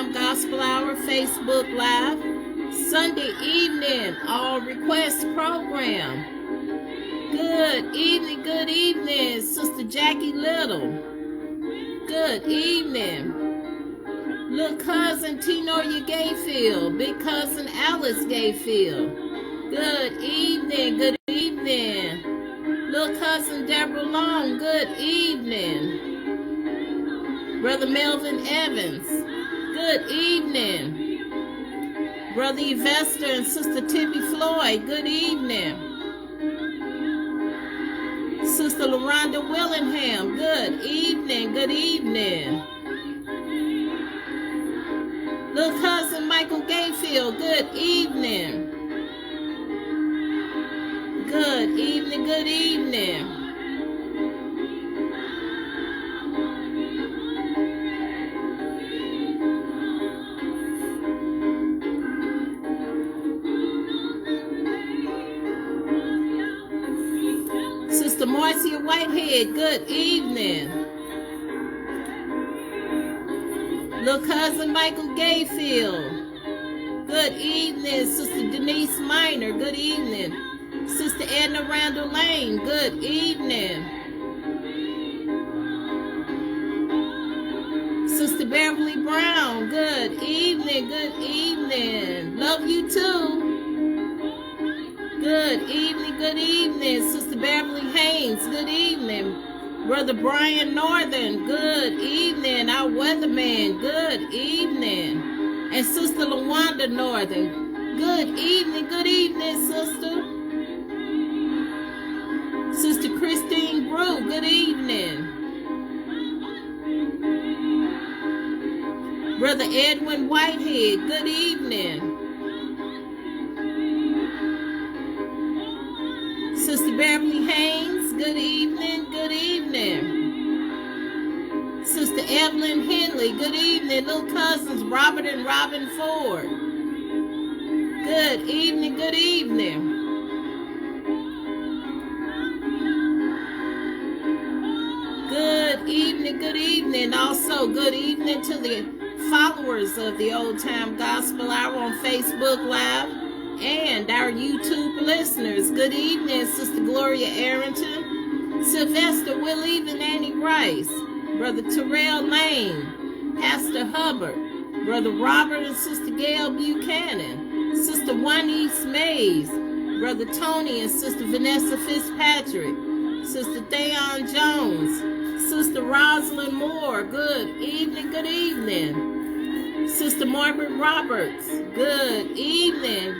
Time Gospel Hour Facebook Live. Sunday evening, all requests program. Good evening, Sister Jackie Little. Good evening. Little cousin Tenoria Gayfield, big cousin Alice Gayfield. Good evening. Little cousin Deborah Long, good evening. Brother Melvin Evans, good evening. Brother Yvester and Sister Tippy Floyd, good evening. Sister LaRonda Willingham, good evening. Little cousin Michael Gayfield, good evening. Good evening. Sister Marcia Whitehead, good evening. Little cousin Michael Gayfield, good evening. Sister Denise Minor, good evening. Sister Edna Randall Lane, good evening. Sister Beverly Brown, good evening. Love you too. Good evening. Sister Beverly Haynes, good evening. Brother Brian Northern, good evening. Our weatherman, good evening. And Sister LaWanda Northern, good evening, sister. Sister Christine Brew, good evening. Brother Edwin Whitehead, good evening. Sister Beverly Haynes, good evening. Sister Evelyn Henley, good evening. Little cousins Robert and Robin Ford, good evening. Good evening. Also, good evening to the followers of the Old Time Gospel Hour on Facebook Live and our YouTube listeners. Good evening, Sister Gloria Arrington, Sylvester Willie and Annie Rice, Brother Terrell Lane, Pastor Hubbard, Brother Robert and Sister Gail Buchanan, Sister Juanice Mays, Brother Tony and Sister Vanessa Fitzpatrick, Sister Theon Jones, Sister Rosalind Moore, good evening. Sister Margaret Roberts, good evening.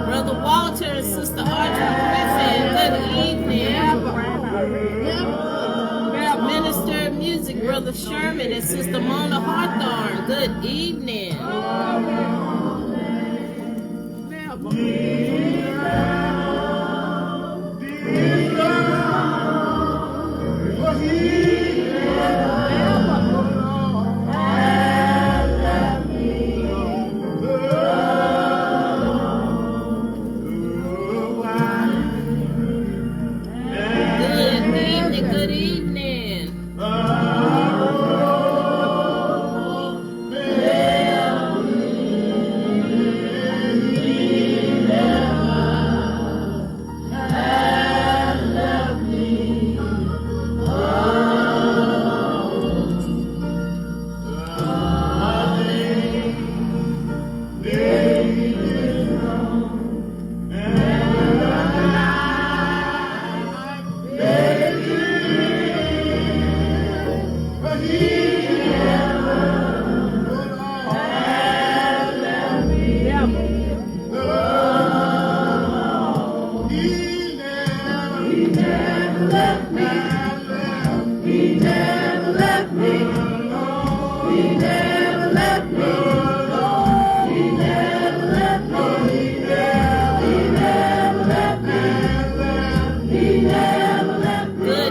Brother Walter and Sister Audrey Griffin, good evening. Minister of Music, Brother Sherman and Sister Mona Hawthorne, good evening. Good evening. Good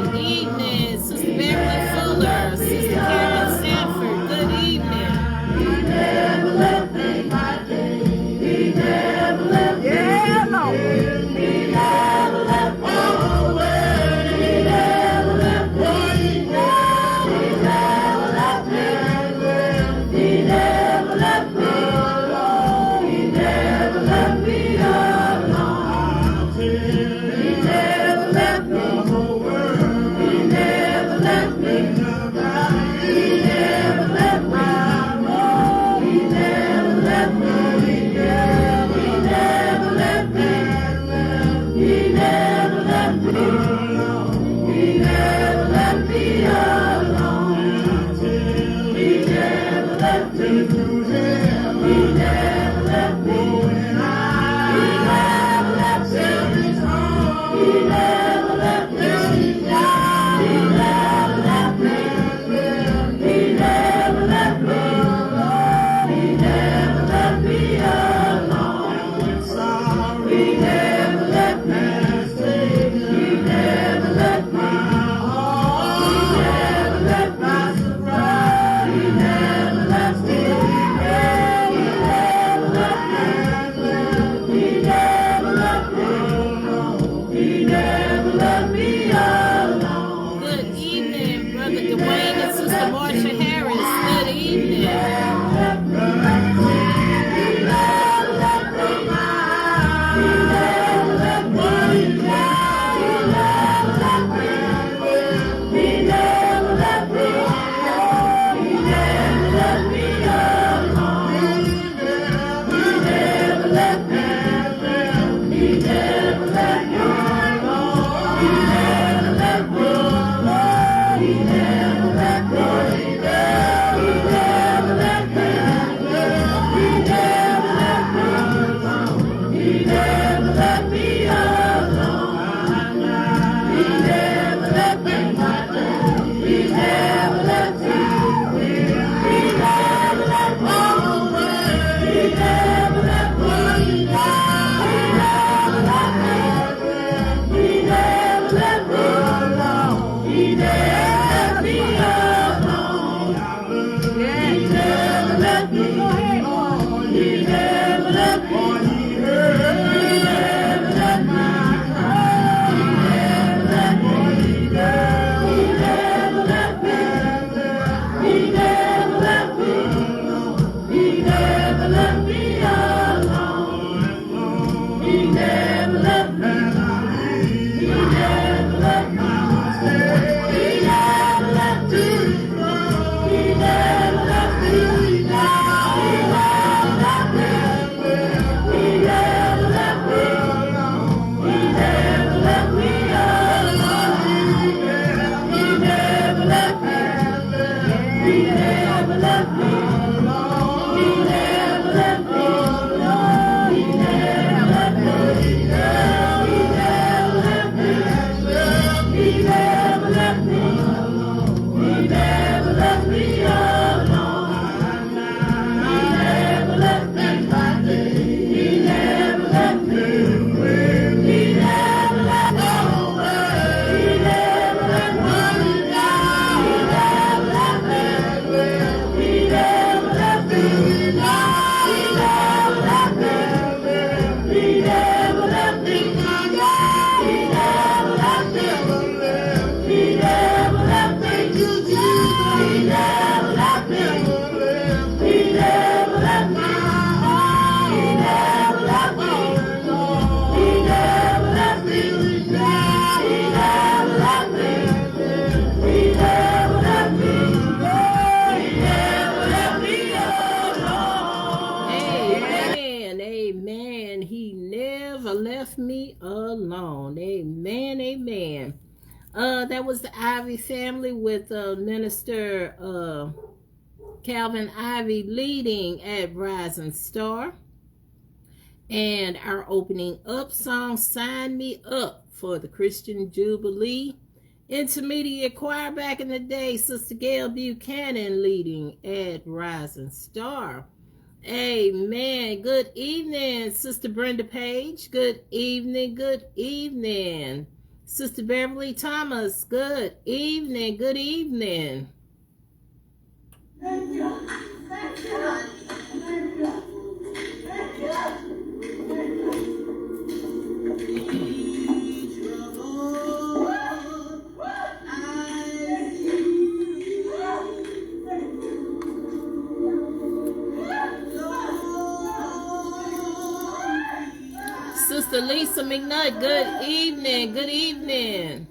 That was the Ivy family with Minister Calvin Ivy leading at Rising Star. And our opening up song, Sign Me Up, for the Christian Jubilee Intermediate Choir back in the day, Sister Gail Buchanan leading at Rising Star. Amen. Good evening, Sister Brenda Page. Good evening. Good evening. Sister Beverly Thomas. Good evening. Good evening. Thank you. Thank you. Thank you. Thank you. Sister Lisa McNutt, good evening, good evening.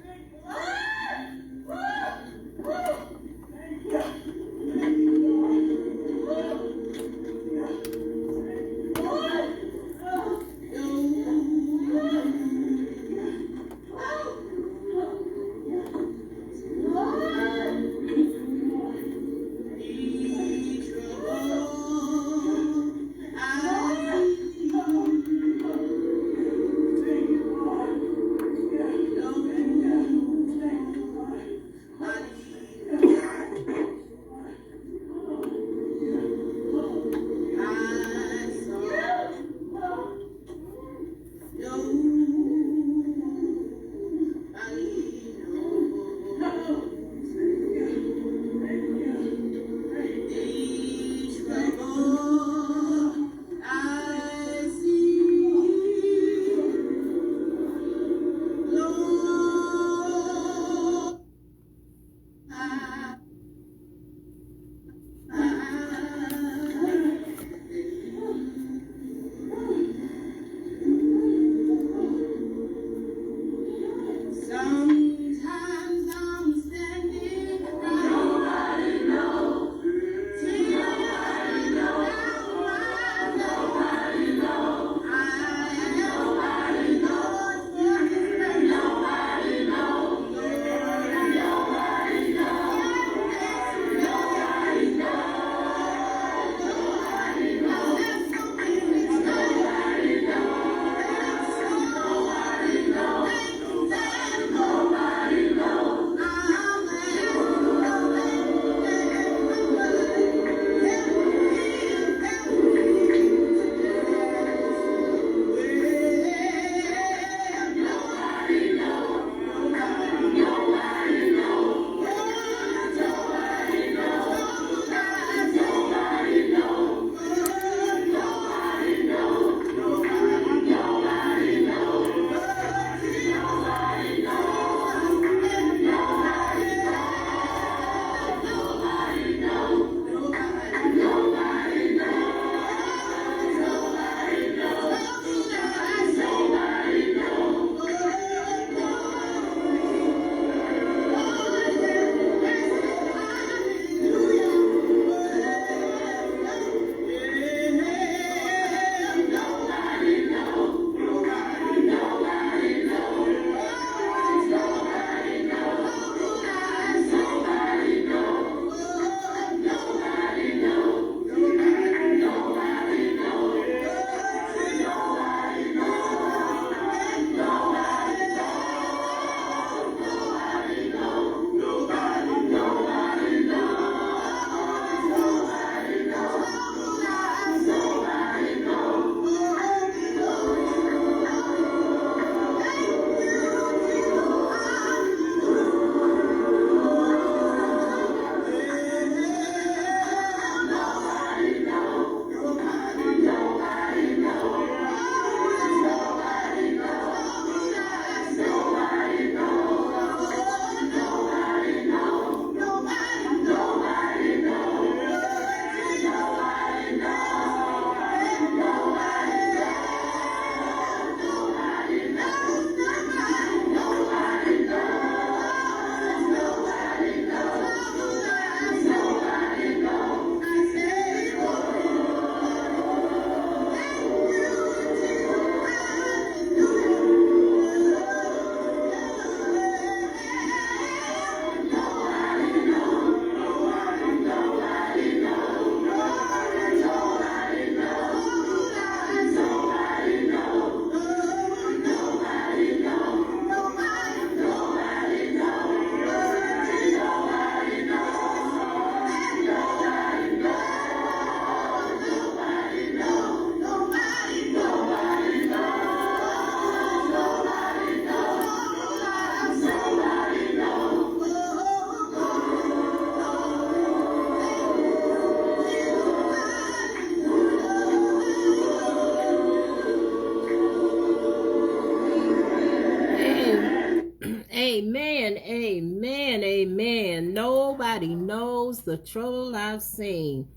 amen, amen. Nobody knows the trouble I've seen.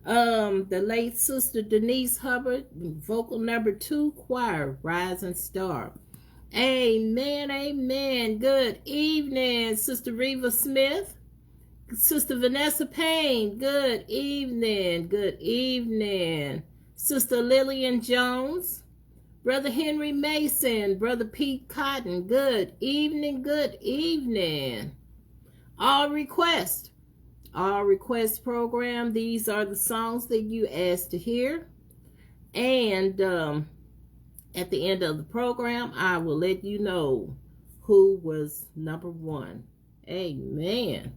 The late Sister Denise Hubbard, vocal number 2, choir, Rising Star. Amen, amen. Good evening, Sister Reva Smith. Sister Vanessa Payne, good evening, good evening. Sister Lillian Jones. Brother Henry Mason, Brother Pete Cotton, good evening, good evening. All request program. These are the songs that you asked to hear. And at the end of the program, I will let you know who was number 1. Amen.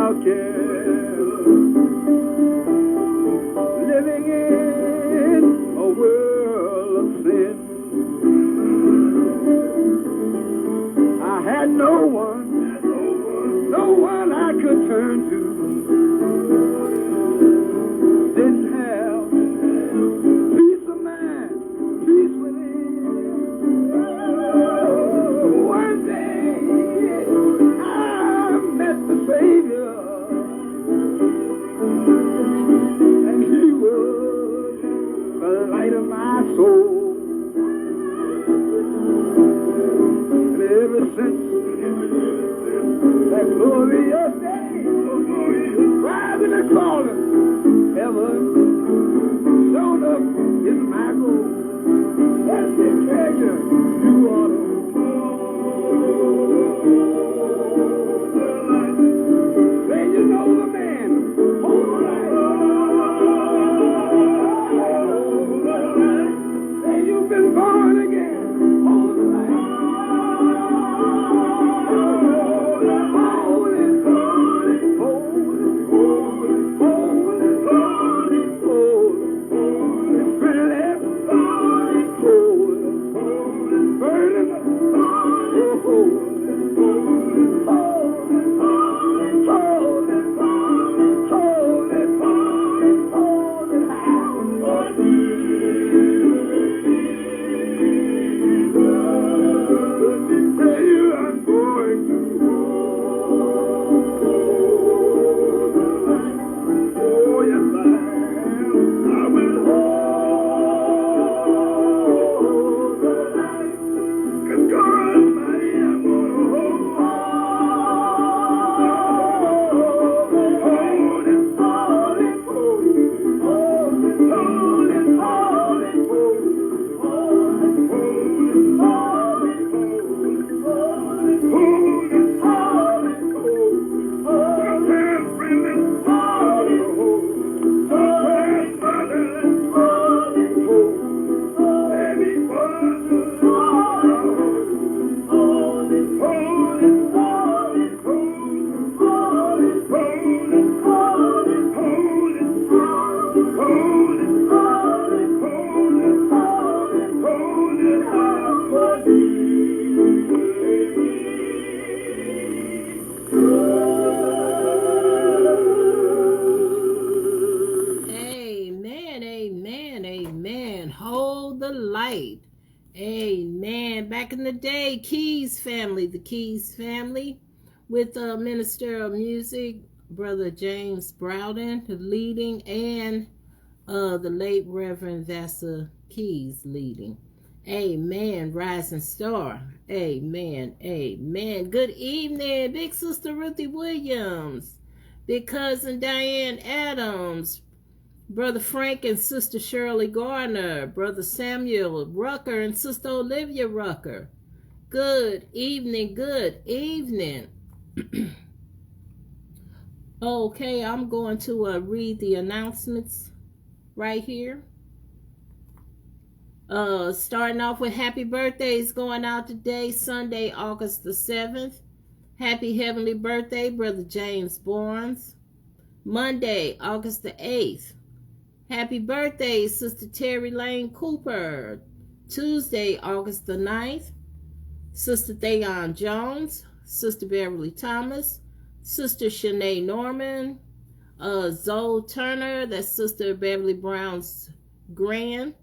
without care, living in a world of sin. I had no one I could turn to. Didn't have peace of mind, peace within. One day I met the Savior, and He was the light of my soul. And ever since that glorious day, driving and calling, heaven showed up in my goal. That's the treasure you ought to hold. Say you know the man, hold the light. Say you've been born again, hold the light. Amen. Back in the day, Keys family, the Keys family, with Minister of Music, Brother James Browden, leading, and the late Reverend Vasa Keys leading. Amen. Rising Star. Amen. Amen. Good evening, Big Sister Ruthie Williams, Big Cousin Diane Adams, Brother Frank and Sister Shirley Garner, Brother Samuel Rucker and Sister Olivia Rucker. Good evening, good evening. Okay, I'm going to read the announcements right here. Starting off with happy birthdays going out today, Sunday, August the 7th. Happy heavenly birthday, Brother James Barnes. Monday, August the 8th. Happy birthday, Sister Terry Lane Cooper. Tuesday, August the 9th. Sister Thayon Jones, Sister Beverly Thomas, Sister Shanae Norman, Zoe Turner, that's Sister Beverly Brown's grand,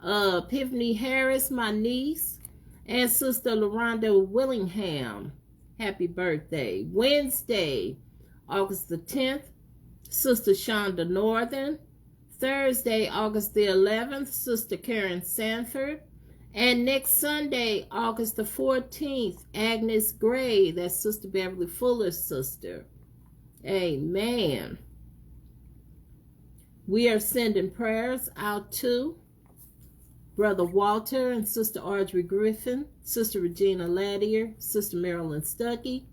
Epiphany Harris, my niece, and Sister LaRonda Willingham. Happy birthday. Wednesday, August the 10th, Sister Shonda Northern. Thursday, August the 11th, Sister Karen Sanford. And next Sunday, August the 14th, Agnes Gray, that's Sister Beverly Fuller's sister. Amen. We are sending prayers out to Brother Walter and Sister Audrey Griffin, Sister Regina Laddier, Sister Marilyn Stuckey,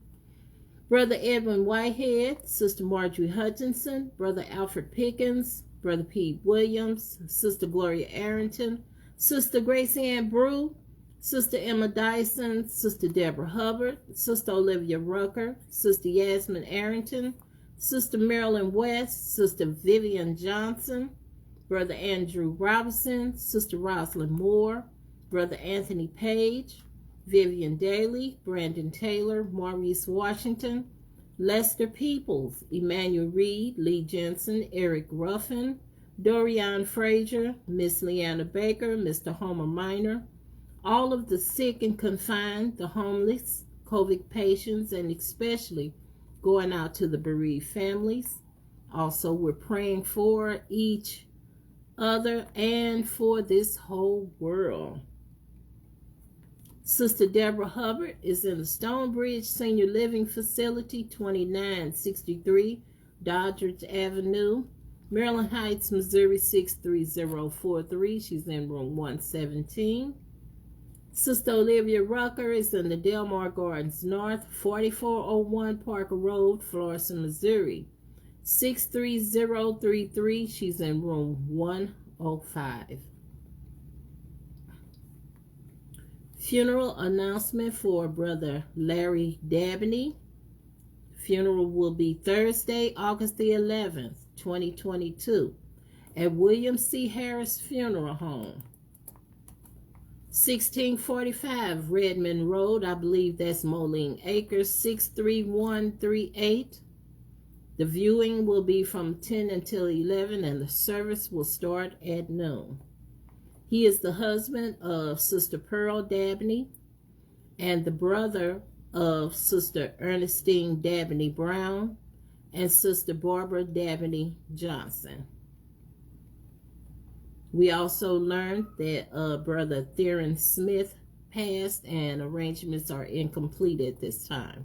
Brother Edwin Whitehead, Sister Marjorie Hutchinson, Brother Alfred Pickens, Brother Pete Williams, Sister Gloria Arrington, Sister Grace Ann Brew, Sister Emma Dyson, Sister Deborah Hubbard, Sister Olivia Rucker, Sister Yasmin Arrington, Sister Marilyn West, Sister Vivian Johnson, Brother Andrew Robinson, Sister Rosalind Moore, Brother Anthony Page, Vivian Daly, Brandon Taylor, Maurice Washington, Lester Peoples, Emmanuel Reed, Lee Jensen, Eric Ruffin, Dorian Frazier, Miss Leanna Baker, Mr. Homer Minor, all of the sick and confined, the homeless, COVID patients, and especially going out to the bereaved families. Also, we're praying for each other and for this whole world. Sister Deborah Hubbard is in the Stonebridge Senior Living Facility, 2963 Doddridge Avenue, Maryland Heights, Missouri, 63043. She's in room 117. Sister Olivia Rucker is in the Delmar Gardens North, 4401 Parker Road, Florissant, Missouri, 63033. She's in room 105. Funeral announcement for Brother Larry Dabney. Funeral will be Thursday, August the 11th, 2022, at William C. Harris Funeral Home, 1645 Redmond Road. I believe that's Moline Acres, 63138. The viewing will be from 10 until 11, and the service will start at noon. He is the husband of Sister Pearl Dabney and the brother of Sister Ernestine Dabney Brown and Sister Barbara Dabney Johnson. We also learned that Brother Theron Smith passed, and arrangements are incomplete at this time.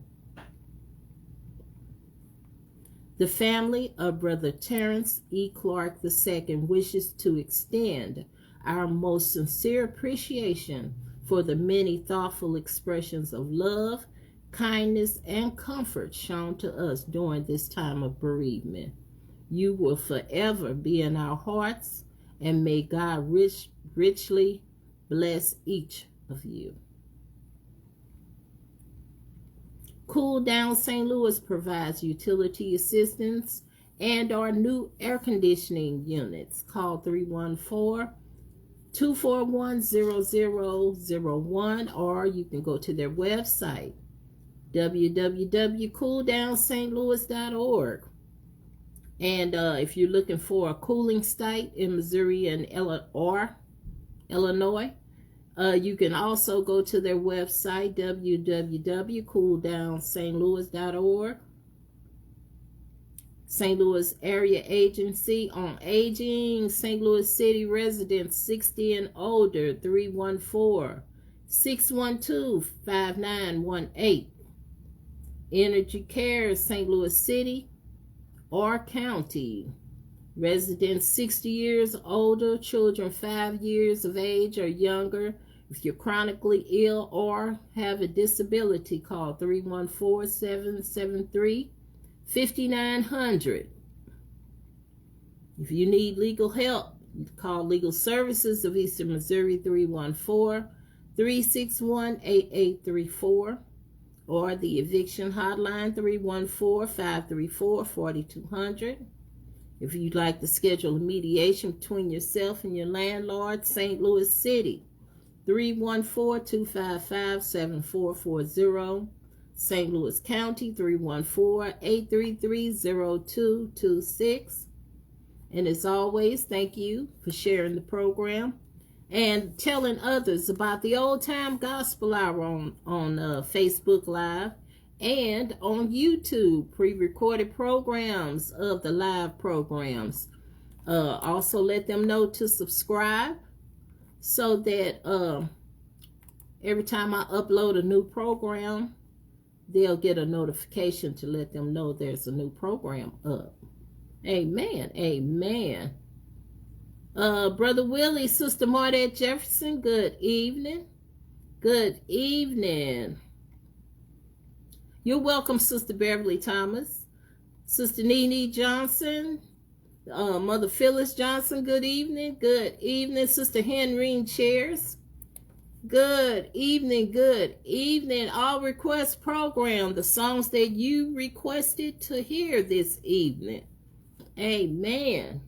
The family of Brother Terrence E. Clark II wishes to extend our most sincere appreciation for the many thoughtful expressions of love, kindness, and comfort shown to us during this time of bereavement. You will forever be in our hearts, and may God richly bless each of you. Cool Down St. Louis provides utility assistance and our new air conditioning units. Call 314-241-0001, or you can go to their website, www.cooldowstlouis.org. And if you're looking for a cooling site in Missouri and Illinois, you can also go to their website, www.cooldowstlouis.org. St. Louis Area Agency on Aging, St. Louis City residents 60 and older, 314-612-5918. Energy Care, St. Louis City or County. Residents 60 years older, children 5 years of age or younger. If you're chronically ill or have a disability, call 314-773-5900. If you need legal help, call Legal Services of Eastern Missouri, 314-361-8834, or the Eviction Hotline, 314-534-4200. If you'd like to schedule a mediation between yourself and your landlord, St. Louis City, 314-255-7440. St. Louis County, 314-833-0226. And as always, thank you for sharing the program and telling others about the Old Time Gospel Hour on Facebook Live and on YouTube, pre-recorded programs of the live programs. Also let them know to subscribe so that every time I upload a new program, they'll get a notification to let them know there's a new program up. Amen. Amen. Brother Willie, Sister Mardette Jefferson, good evening. Good evening. You're welcome, Sister Beverly Thomas. Sister Nene Johnson, Mother Phyllis Johnson, good evening. Good evening, Sister Henrine Chairs. Good evening. All request program, the songs that you requested to hear this evening. Amen.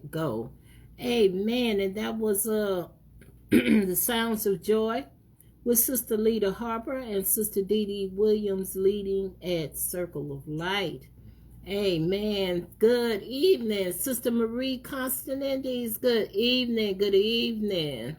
it go. Amen. And that was the Sounds of Joy with Sister Lita Harper and Sister Dee Dee Williams leading at Circle of Light. Amen. Good evening, Sister Marie Constantes. Good evening. Good evening.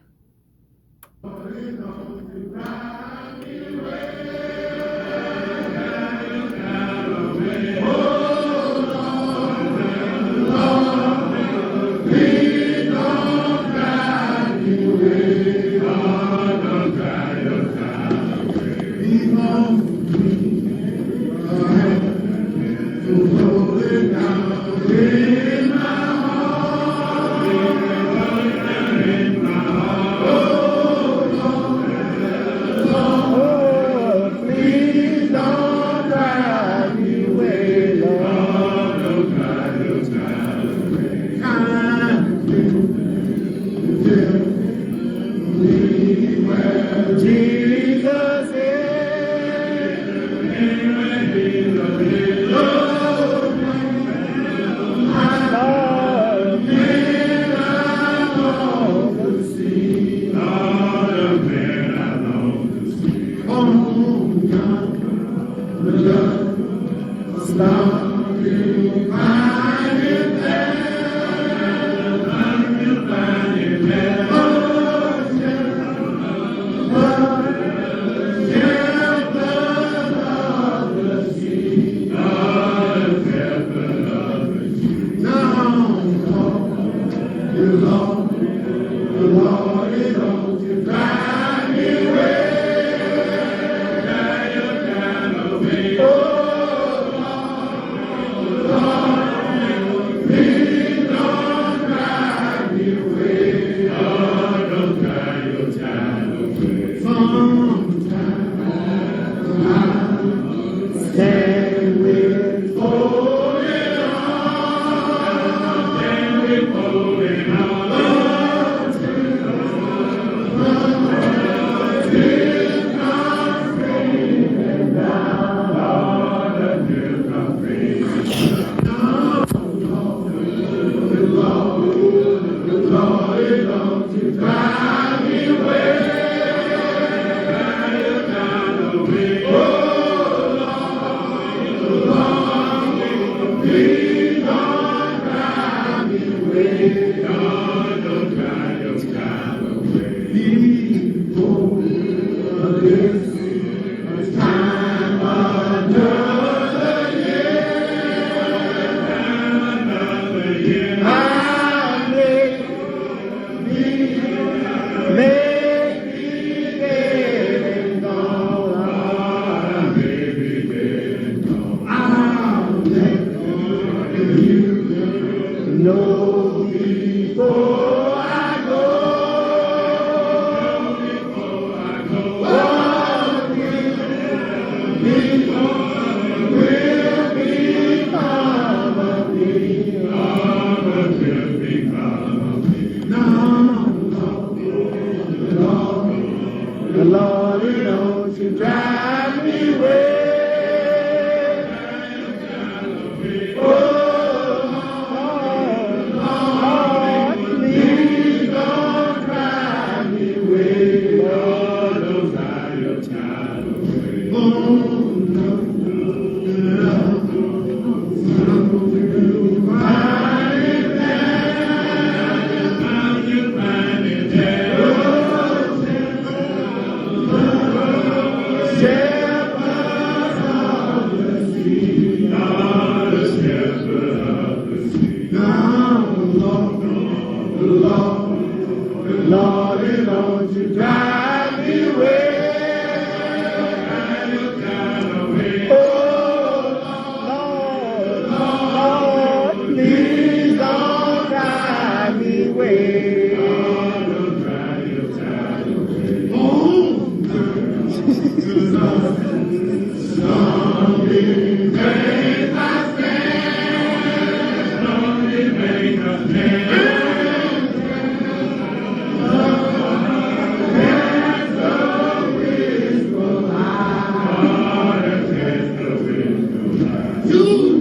You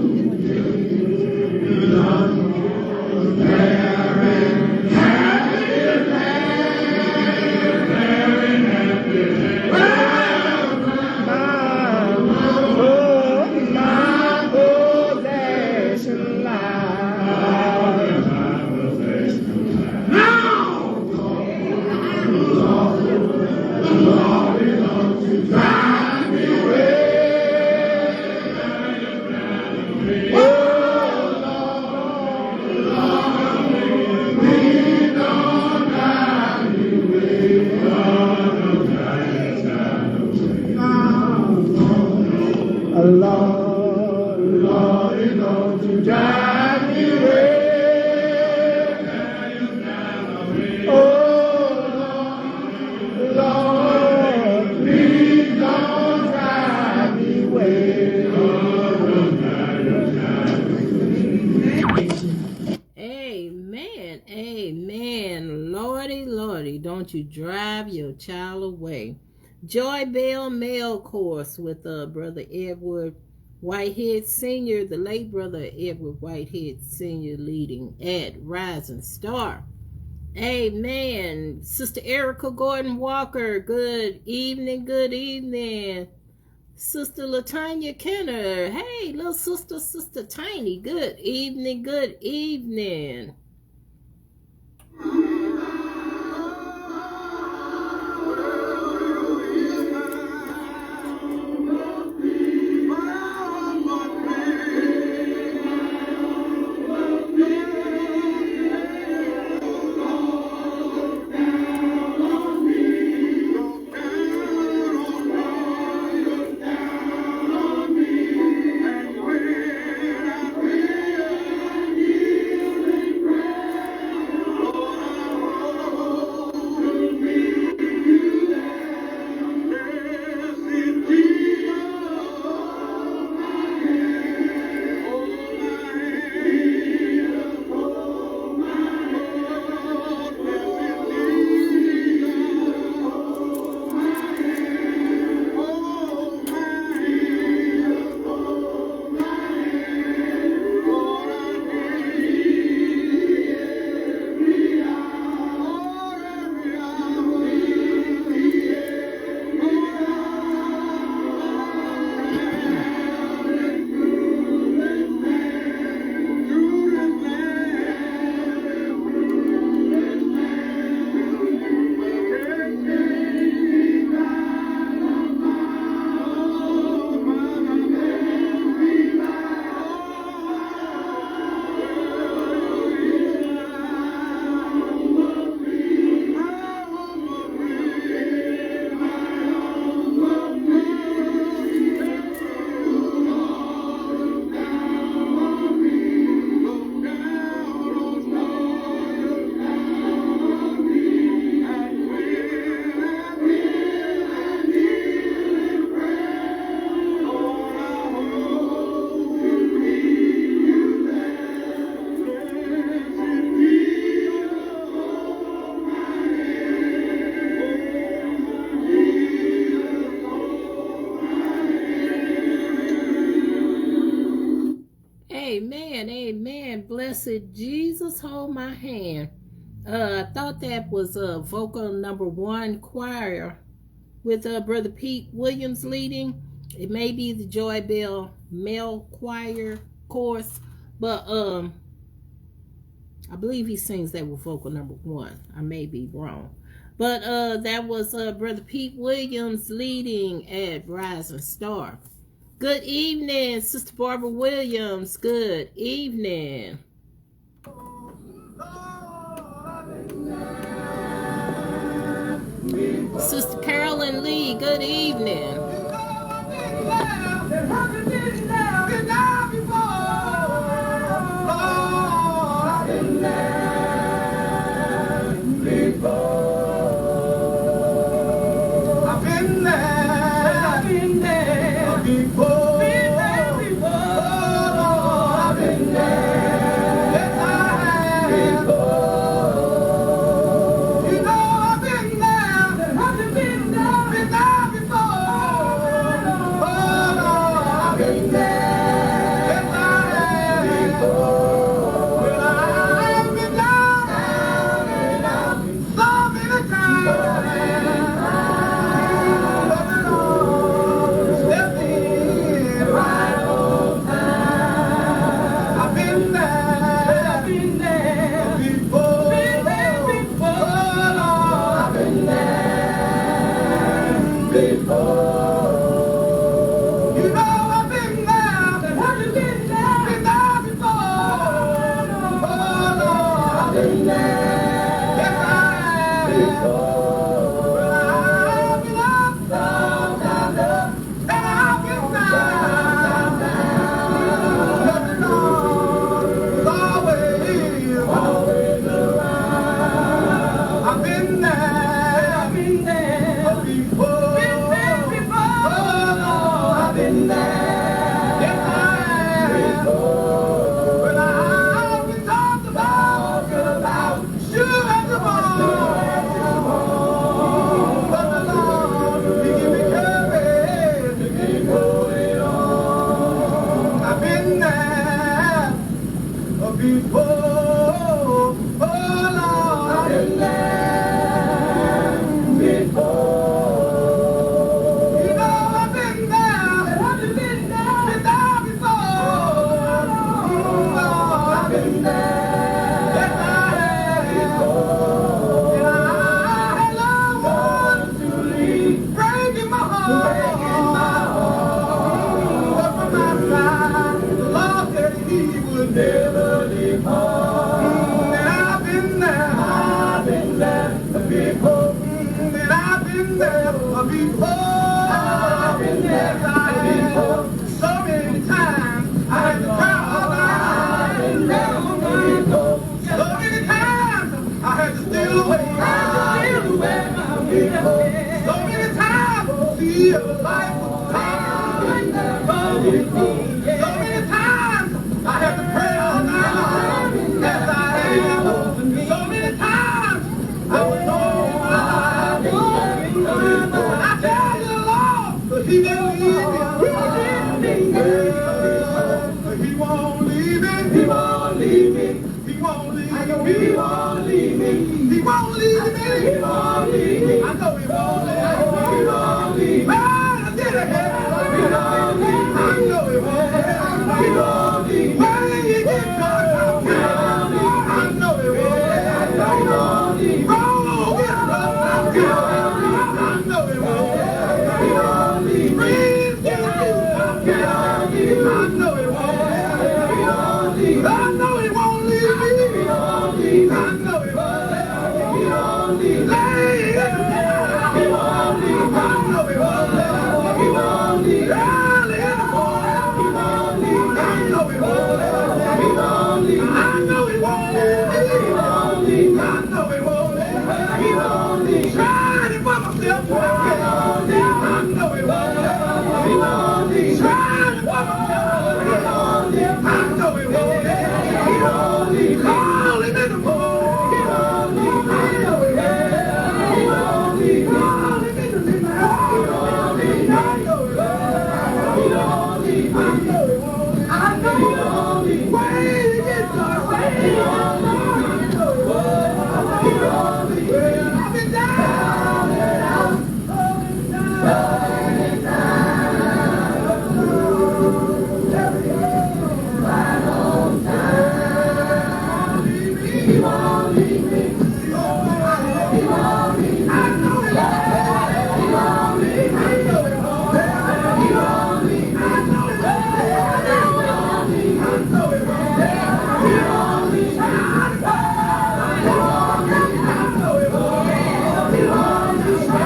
Amen. Lordy, Lordy, don't you drive your child away. Joy Bell Male Course with Brother Edward Whitehead Sr., the late Brother Edward Whitehead Sr. leading at Rising Star. Amen. Sister Erica Gordon Walker, good evening, good evening. Sister Latanya Kenner, hey, little sister, Sister Tiny, good evening, good evening. Amen, amen. Blessed Jesus, hold my hand. I thought that was vocal number 1 choir with Brother Pete Williams leading. It may be the Joy Bell Male Choir course, but I believe he sings that with vocal number 1. I may be wrong. But that was Brother Pete Williams leading at Rising Star. Good evening, Sister Barbara Williams. Good evening. Sister Carolyn Lee, good evening. I've been there before. before. I've been there before. So many times I had to cry. I've been there before. So many times I had to steal away. So many times see your life was hard. So many times I had to pray all night long. Yes, I have. So many times I was on my life. I tell you, Lord, but He didn't leave me. He won't leave me. He won't leave me. He won't leave me. He won't leave me. He won't leave me. He won't leave me. I know He won't leave me. He won't leave me. I did it. He won't leave me. I know He won't leave me. He won't leave me. When you get caught out, He won't leave me. I know He won't leave me. He won't leave me. Oh, get caught out, He won't leave me. I know He won't leave me. He won't leave me. Breathe, get out, He won't leave me. I know He won't leave me. He won't leave me. I know He won't leave me. He won't leave me. I know He won't leave me. He won't leave me. He won't leave me. I know He won't leave me. He won't leave me. Early in the morning. He won't leave me. I know He won't leave me. He won't leave me. I know He won't leave me. He won't leave me. I know He won't leave me. He won't leave me. Trying to put myself back. He won't leave me. I know He won't leave me. He won't leave me. Trying to put myself back. He won't leave me. I know He won't leave me. He won't leave me. Call Him in the morning. He won't leave me. I know He won't leave me. He won't leave me. Call Him in the midnight. He won't leave me. I know He won't leave me. He won't leave me. I know He won't leave me. I know He won't leave me. Wait, it gets dark. Wait, He won't leave me. I know He won't leave me. He won't leave me. I've been down and out. He won't leave me. He won't leave me. I know He won't leave me. He won't leave me. I know He won't leave me. He won't leave me. I know He won't leave me. I know He won't leave me. He won't leave me. I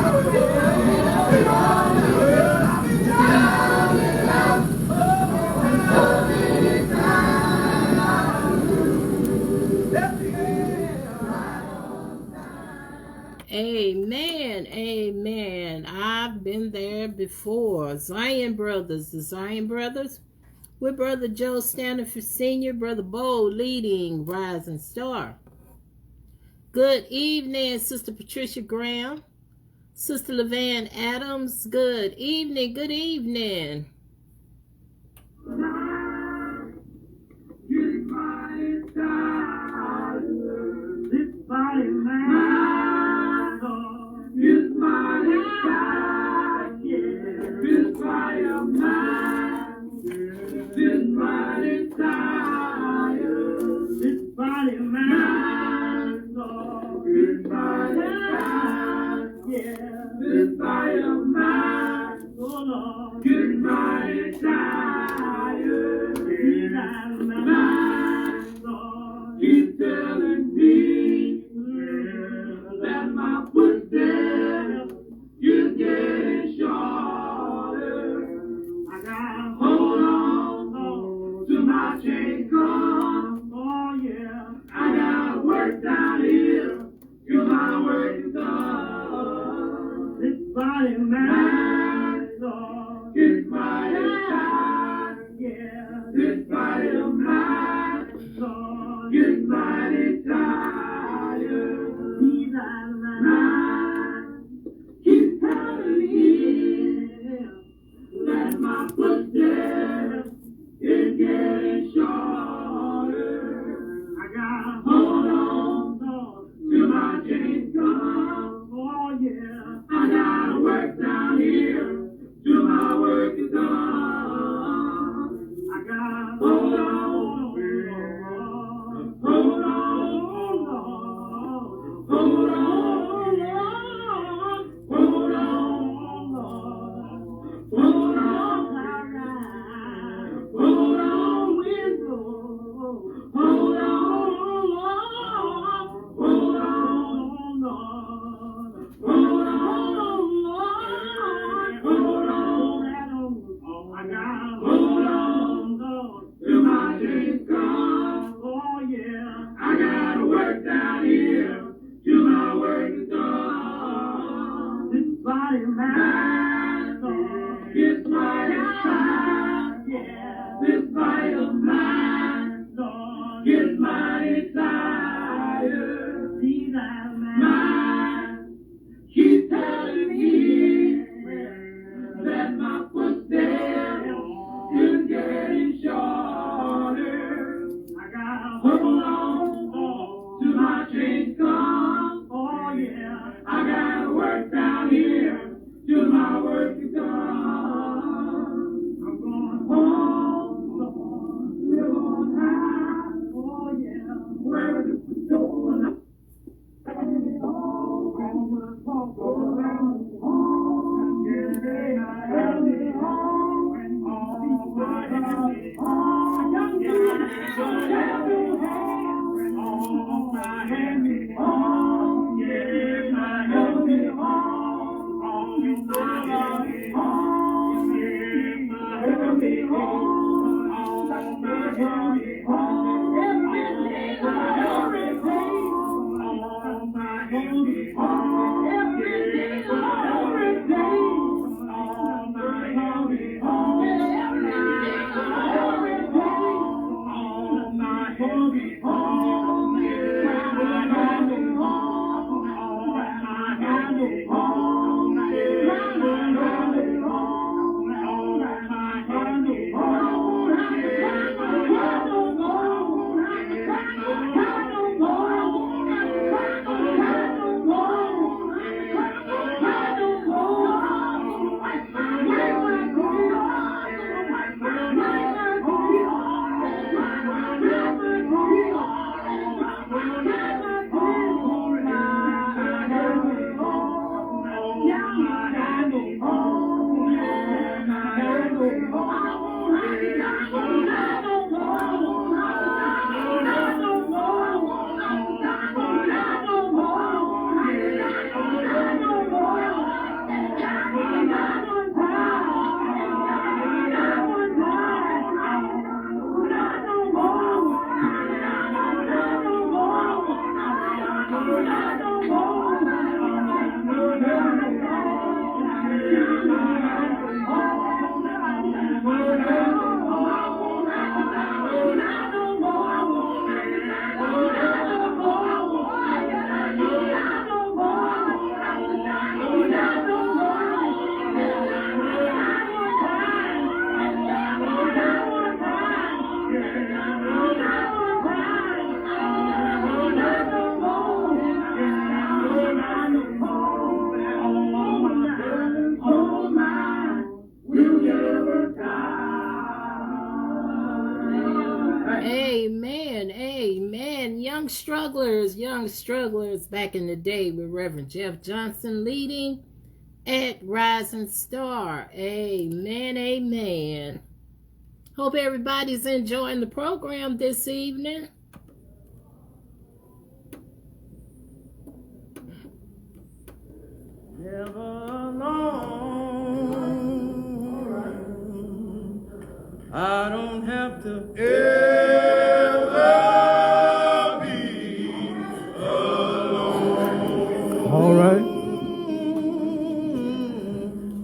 know He won't leave me. He won't leave me. Amen. Amen. I've been there before. Zion Brothers, the Zion Brothers, with Brother Joe Standiford Sr., Brother Bo leading Rising Star. Good evening, Sister Patricia Graham, Sister LaVanne Adams. Good evening. Good evening. This body man, this body child, this body of mine, this body child, this body man, this body child, this body of mine, oh Lord, this body child, this body mine, He's telling me that my footsteps is getting shorter. I gotta hold on to my chain come. Oh yeah, I gotta work down here till my work is done. This body of mine, Lord, this body shine, yeah, this body of mine, Lord, this body tired. He's out of mind. He's telling me that my footsteps is getting shorter. I gotta hold on till my change comes. Oh yeah, I gotta work down here till my work is done. This body of mine is mighty fine. Yeah. This body of mine is mighty tired. These are mine. She's telling me that my footsteps is getting shorter. I gotta hold on till my change comes. Oh yeah, I gotta work down here till my work is done. I'm going home, live on high. Oh yeah, where the door. Amen, amen. Young strugglers back in the day with Reverend Jeff Johnson leading at Rising Star. Amen, amen. Hope everybody's enjoying the program this evening. Never alone. I don't have to ever be alone. All right.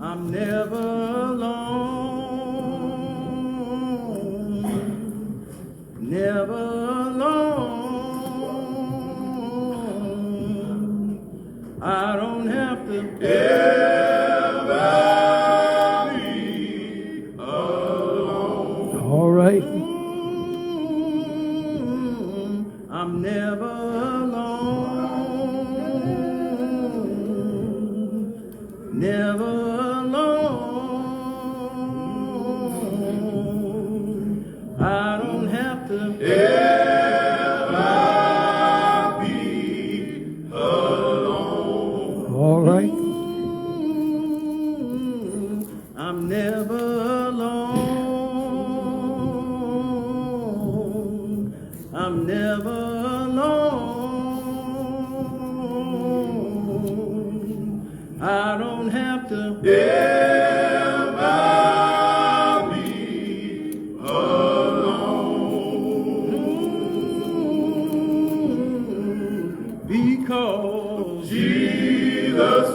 I'm never alone. Never alone. I don't have to ever be alone. All right. I'm never alone. Never alone. I don't have to ever be alone. All right. I'm never alone. I'm never alone. I don't have to ever be alone. because Jesus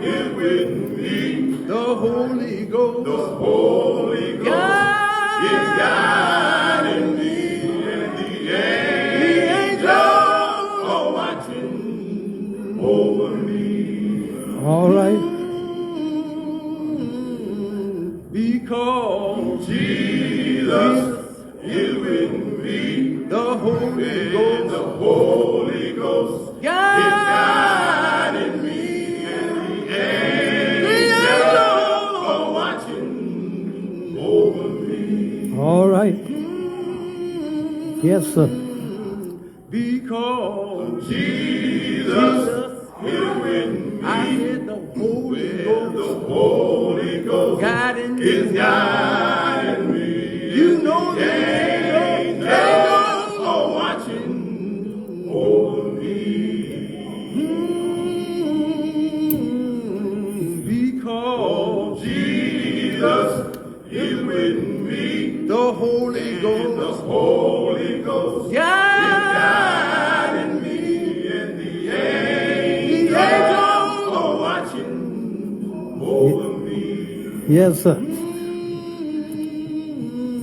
is with me. The Holy Ghost. The Holy Ghost is guiding me, and the angels are watching over me. All right. Because Jesus is with me. The Holy Ghost. The Holy Ghost is guiding me, and the angels are watching over me. All right. Yes, sir. Because Jesus is with me. I said the Holy Ghost. The Holy Ghost guiding is guiding me. You know the angels are watching over me. Because Jesus is with me. The Holy Ghost. The Holy Ghost is guiding me, and the angels are watching over me. Yes, sir.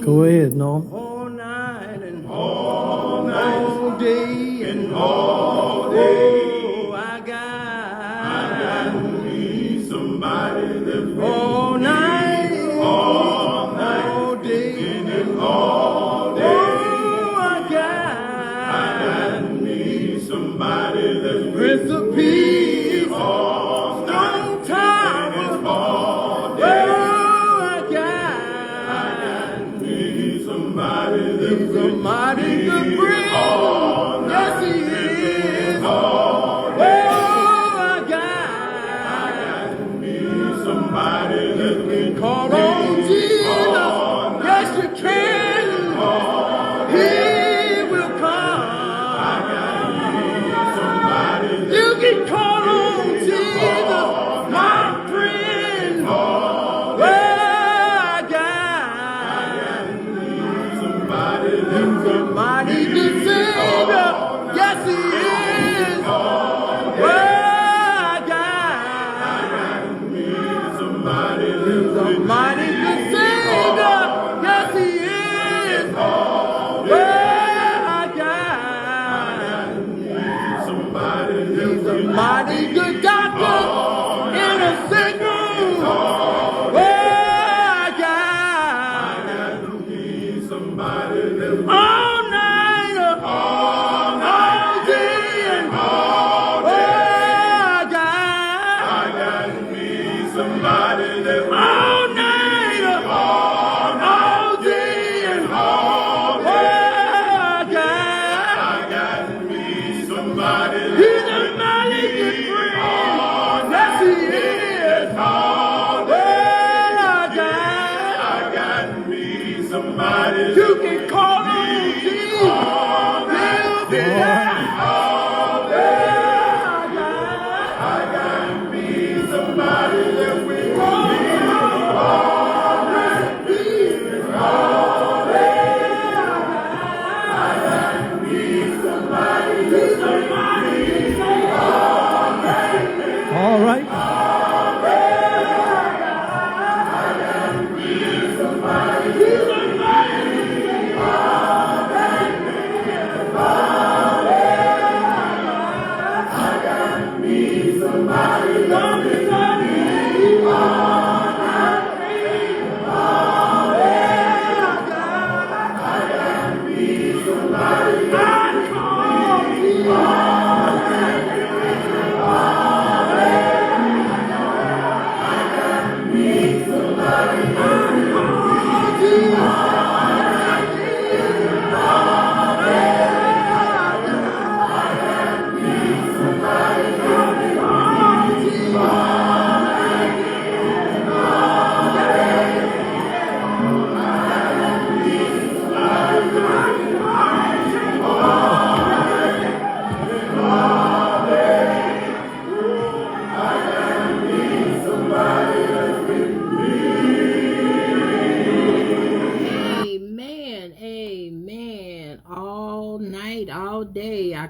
Go ahead, Norm. All night and all night, all day and all day. Oh, I got me somebody that's all night, all day and all day. Oh, I got me somebody that's Prince of Peace, all night, time and all day. Somebody that's a mighty good friend. Yes, he is. Oh, I got me somebody that can call on Jesus. Yes, you can. He will come. You can call on Jesus, my friend. He's a mighty good Savior. Yes, he is. I got me somebody. He's a mighty good Savior. Yes, he is. I got me somebody. He's a mighty good doctor in a sick room. All night, all day, and all day. I got me somebody that all night, all day, and all day. I got me somebody. He's a mighty good friend. Yes, he is. All day, I got me somebody. You can call. All right.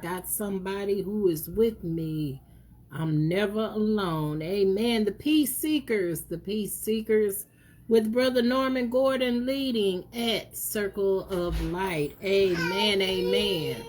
got somebody who is with me. I'm never alone. Amen. The peace seekers with Brother Norman Gordon leading at Circle of Light. Amen. Amen.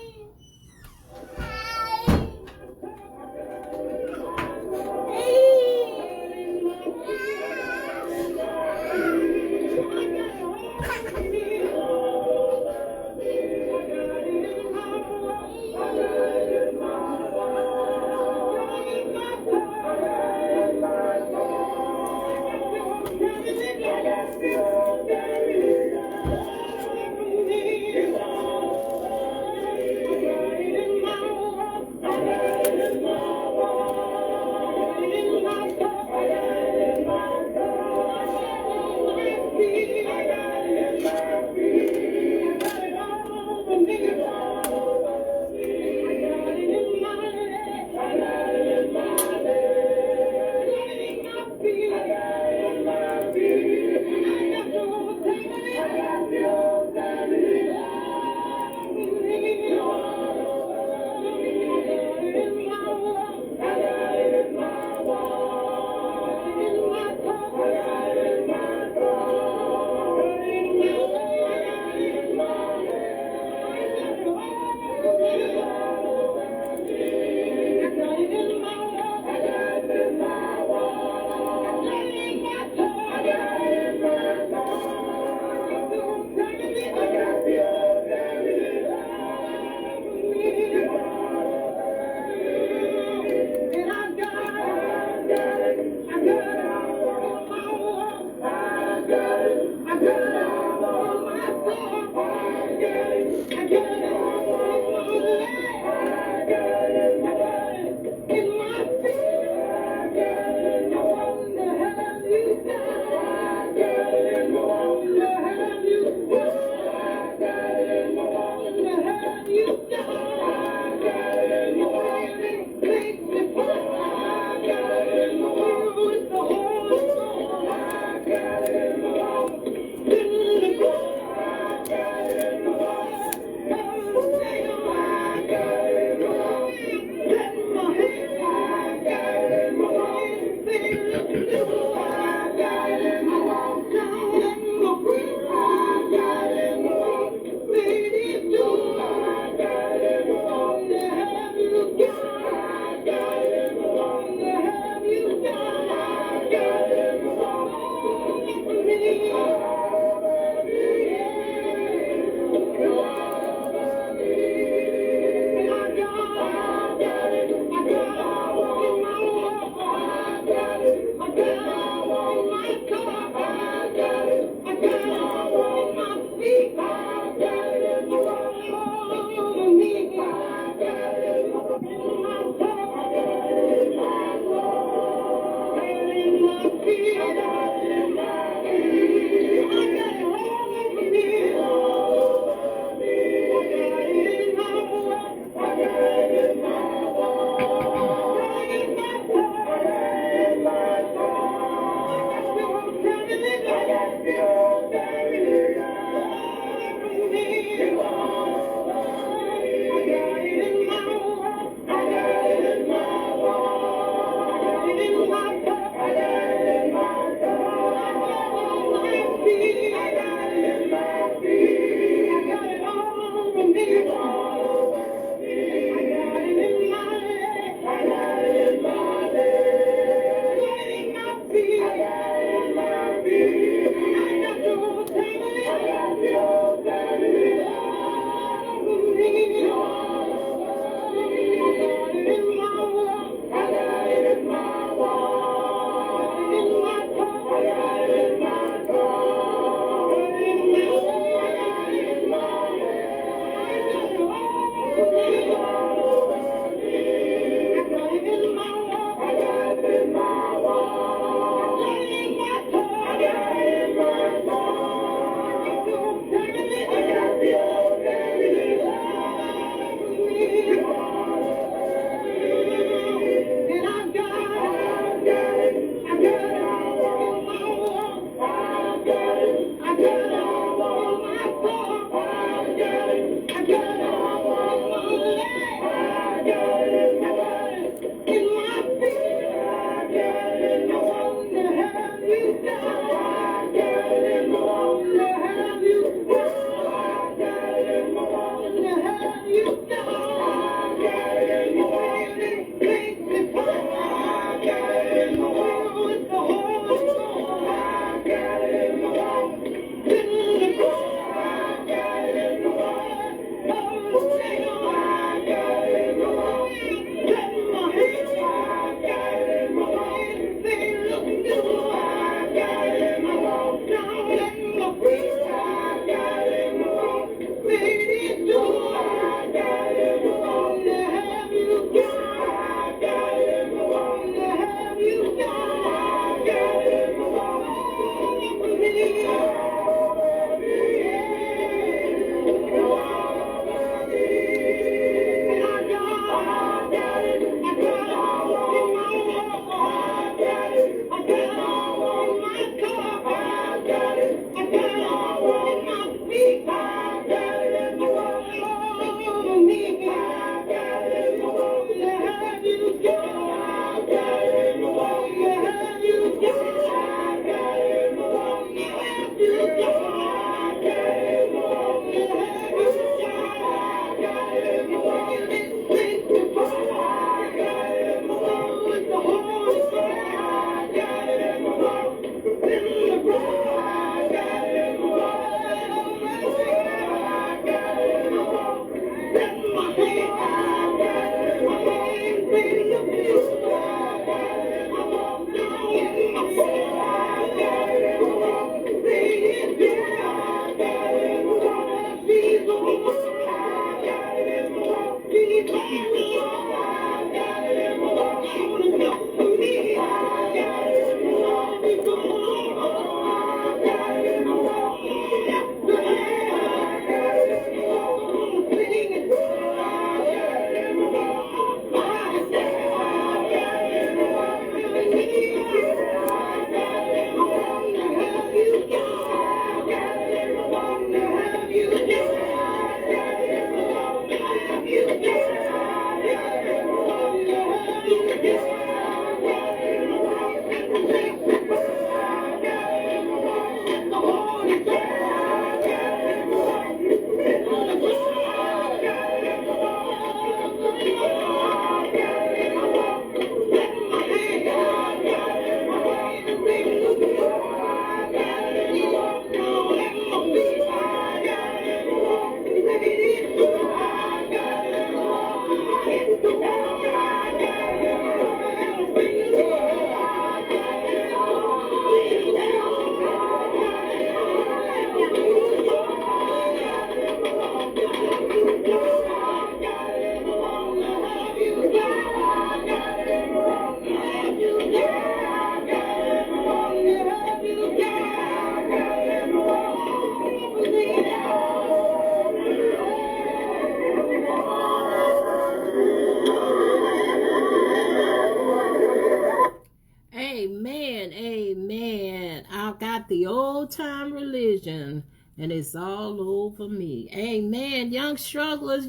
Amen, amen. I got the old time religion and it's all over me. Amen. Young strugglers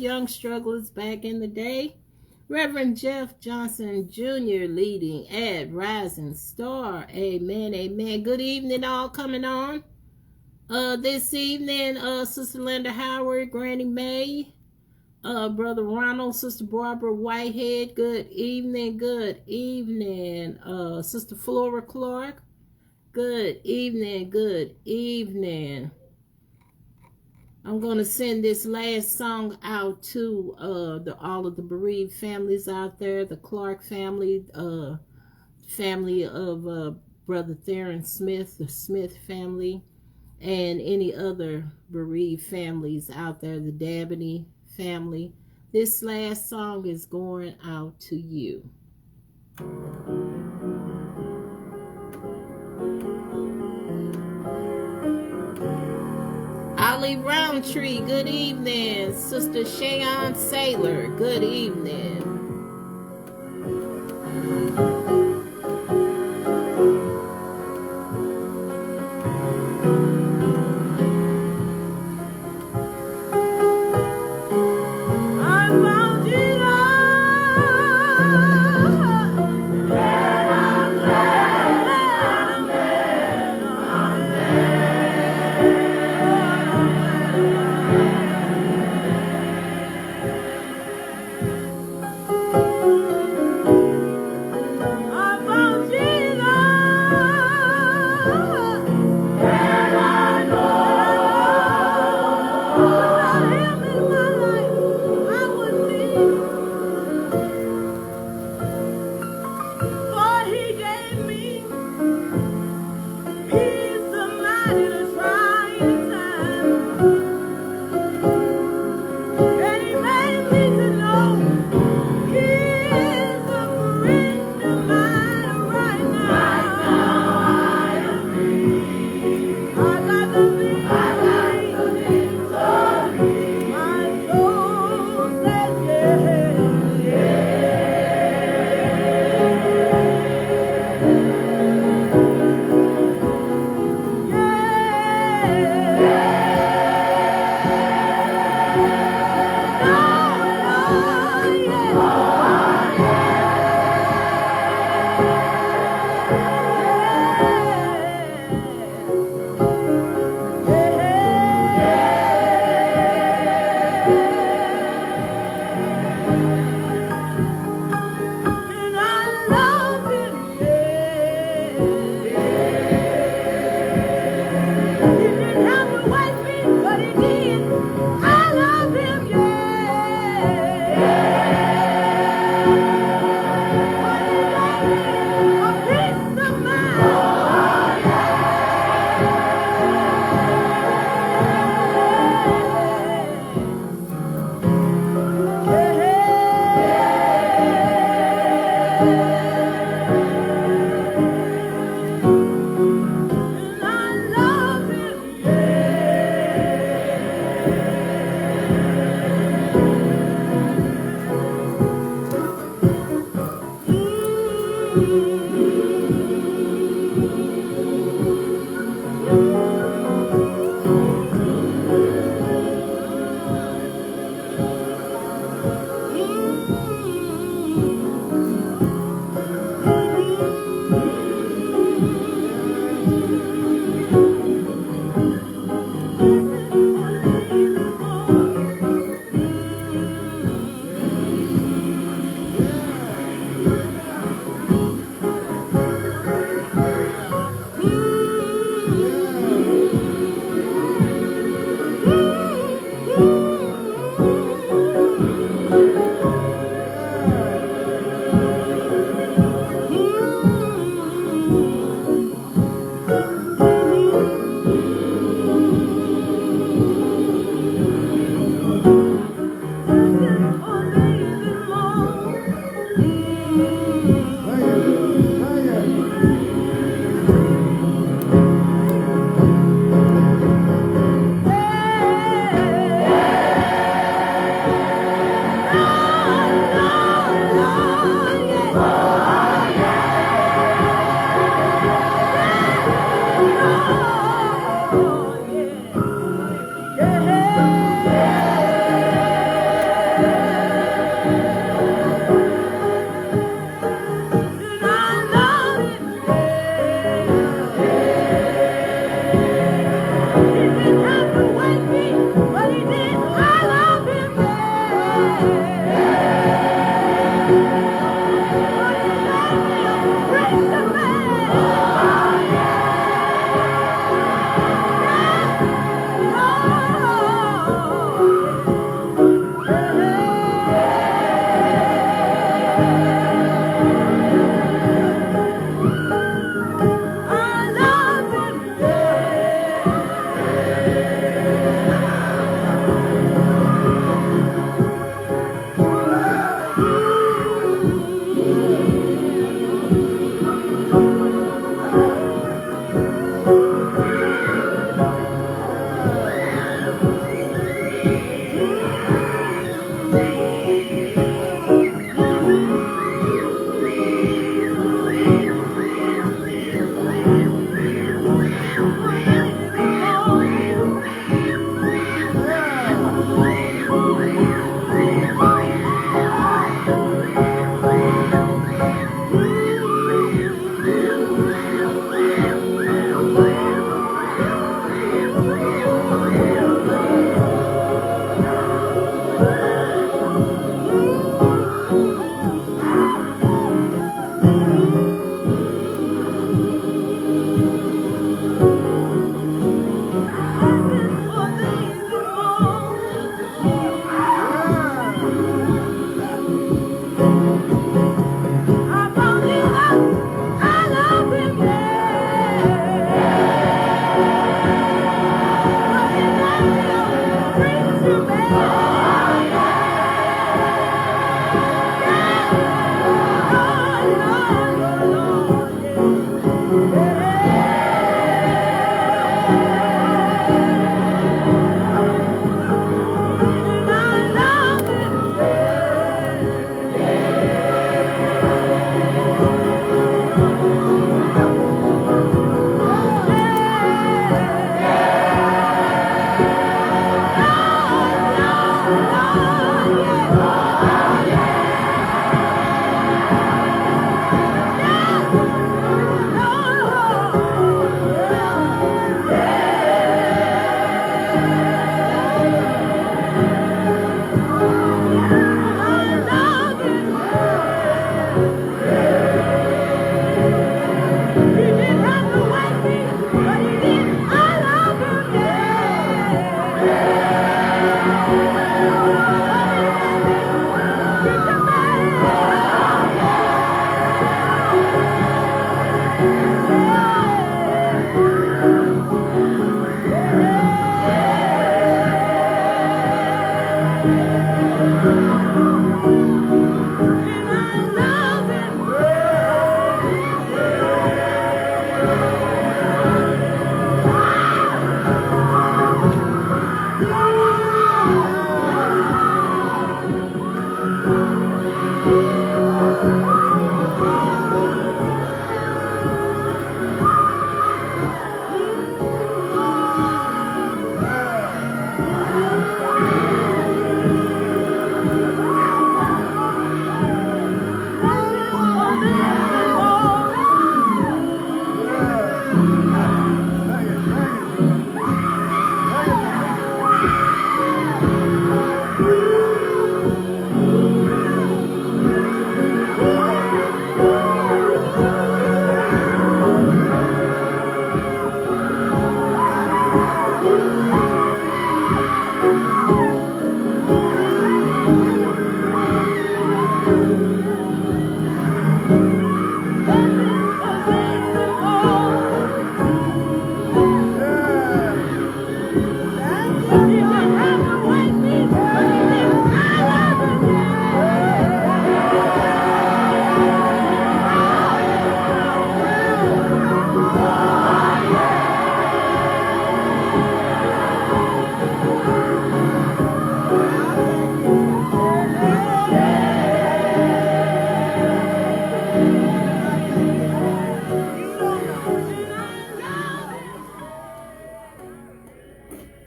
back in the day. Reverend Jeff Johnson Jr. leading at Rising Star. Amen, amen. Good evening, all coming on. This evening, Sister Linda Howard, Granny May, Brother Ronald, Sister Barbara Whitehead, good evening, Sister Flora Clark, good evening. I'm going to send this last song out to all of the bereaved families out there, the Clark family, family of Brother Theron Smith, the Smith family, and any other bereaved families out there, the Dabney family. This last song is going out to you. Ollie Roundtree, good evening. Sister Shayon Saylor, good evening.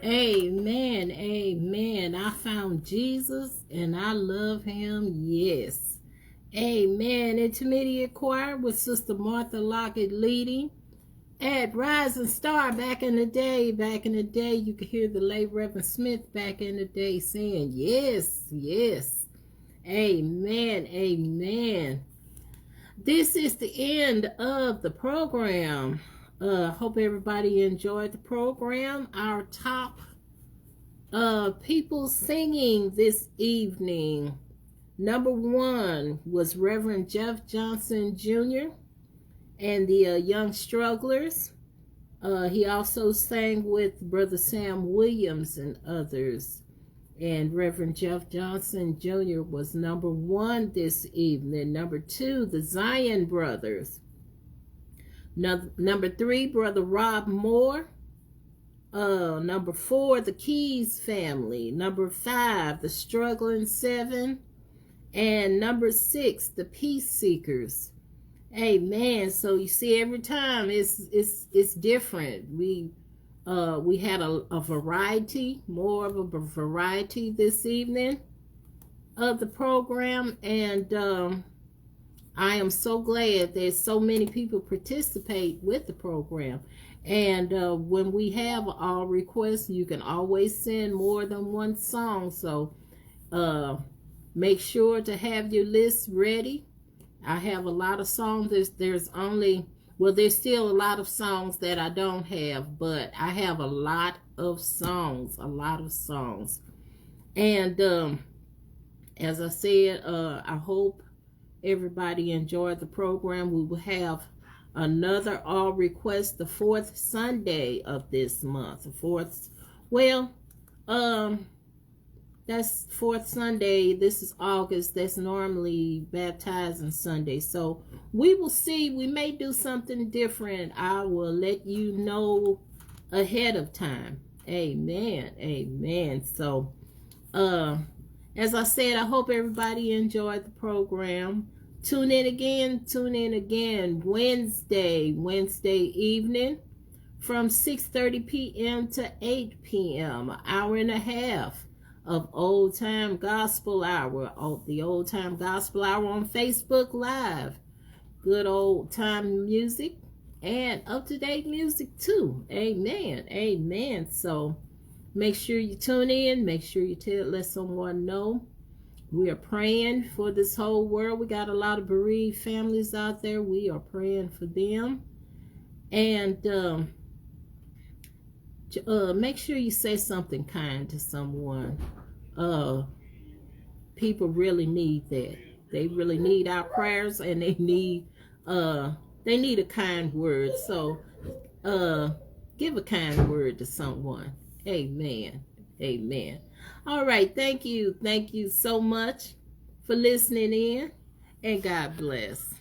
Amen. Amen. I found Jesus and I love him. Yes. Amen. Intermediate choir with Sister Martha Lockett leading. At Rising Star back in the day, you could hear the late Reverend Smith back in the day saying, yes, yes. Amen. Amen. This is the end of the program. Hope everybody enjoyed the program. Our top people singing this evening. Number 1 was Reverend Jeff Johnson Jr. and the Young Strugglers. He also sang with Brother Sam Williams and others. And Reverend Jeff Johnson Jr. was number 1 this evening. Number 2, the Zion Brothers. Number 3, Brother Rob Moore. Number 4, the Keys Family. Number 5, the Struggling 7. And number 6, the Peace Seekers. Amen. So you see, every time it's different. We had a variety, more of a variety this evening of the program, and I am so glad there's so many people participate with the program. And when we have all requests, you can always send more than one song. So make sure to have your list ready. I have a lot of songs. There's still a lot of songs that I don't have, but I have a lot of songs, And as I said, I hope everybody enjoyed the program. We will have another all request the fourth Sunday of this month. The fourth, well, that's fourth Sunday. This is August. That's normally baptizing Sunday. So we will see. We may do something different. I will let you know ahead of time. Amen. Amen. So, as I said, I hope everybody enjoyed the program. Tune in again Wednesday evening from 6:30 p.m. to 8 p.m. An hour and a half of Old Time Gospel Hour. The Old Time Gospel Hour on Facebook Live. Good old time music and up-to-date music too. Amen. Amen. So make sure you tune in. Make sure you let someone know. We are praying for this whole world. We got a lot of bereaved families out there. We are praying for them. And make sure you say something kind to someone. People really need that. They really need our prayers, and they need a kind word. So give a kind word to someone. Amen. Amen. All right. Thank you so much for listening in, and God bless.